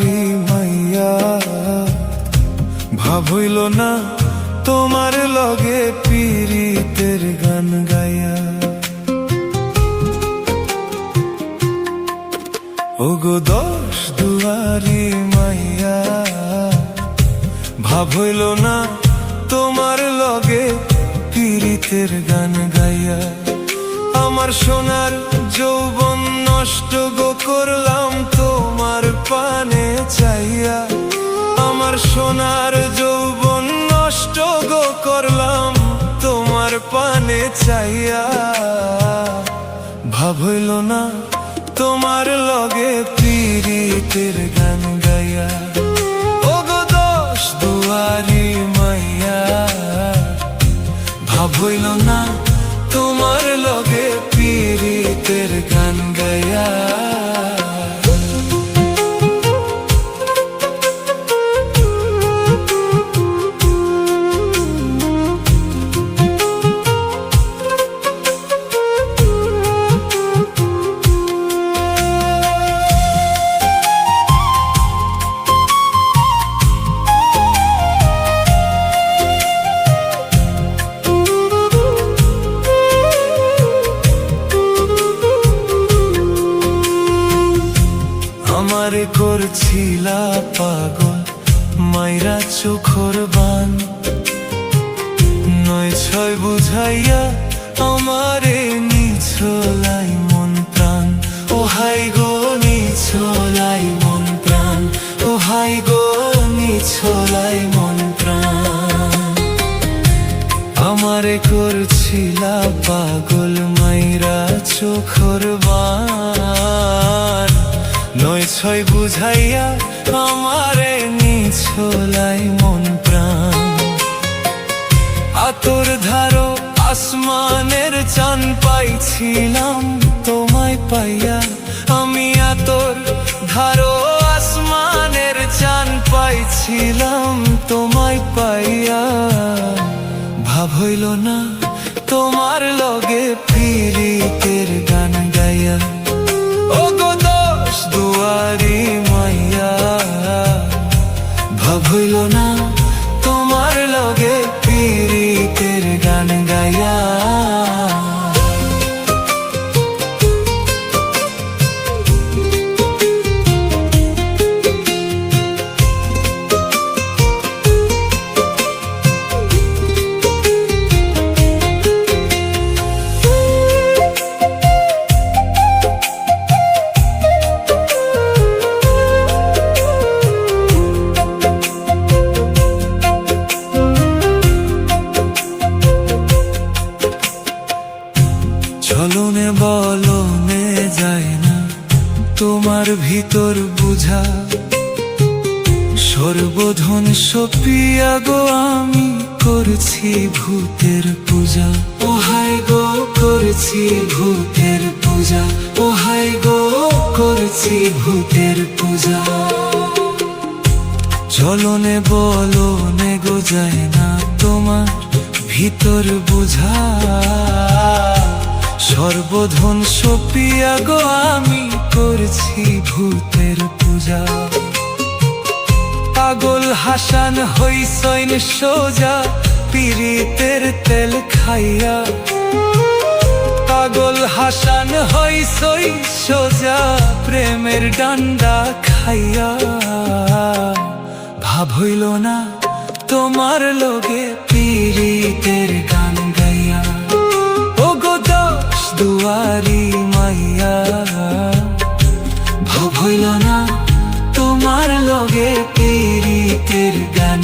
দুয়ারি মাইয়া ভাব হইল না তোমার লগে পীড়িতের গান গাইয়া। ওগো দশ দুয়ারি মাইয়া ভাব হইল না তোমার লগে পীড়িতের গান গাইয়া। আমার সোনার যৌবন নষ্ট গো করলাম তোমার পানে চাইয়া। আমার সোনার যৌবন নষ্ট গো করলাম তোমার পানে চাইয়া। ভাব হইল না তোমার লগে পীড়িতের গান গাইয়া। ওগো দশ দুয়ারি মাইয়া ভাব হইল না তোমার লগে পীড়িতের গান গাইয়া। আমারে করছিলা পাগল মাইরা চোখর বান। নয় ছয় বুঝাইয়া আমারে নিছলাই মন প্রাণ। ও হাই গো নিছলাই মন প্রাণ। ও হাই গো নিছলাই মন প্রাণ। আমারে করছিলা পাগল মাইরা চোখর বান। নয় ছয় বুঝাইয়া আমারে নিছলাই মন প্রাণ। আতর ধারো আসমানের চান পাইছিলাম তোমায় পাইয়া। আমি আতর ধারো আসমানের চান পাইছিলাম তোমায় পাইয়া। ভাব হইল না তোমার লগে পীড়িতের গান গাইয়া। ওগো দশ দুয়ারি মাইয়া ভাব হইল না তোমার লগে পীড়িতের গান গাইয়া। চলনে বলনে যায় না তোমার ভিতর বুঝা। সর্বধন সপিয়া গো আমি করছি ভূতের পূজা। ও হাই গো করছি ভূতের পূজা। ও হাই গো করছি ভূতের পূজা। চলনে বলনে গো যায় না তোমার ভিতর বুঝা। সর্বধন সপিয়া গো আমি করছি ভূতের পূজা। পাগল হাসান হইসইন সোজা পীড়িতের তেল খাইয়া। পাগল হাসান হইসই সোজা প্রেমের ডান্ডা খাইয়া। ভাব হইল না তোমার লগে পীড়িতের গান গাইয়া। ওগো দশ দুয়ারি মাইয়া ভাব হইল না তোমার লগে পীড়িতের গান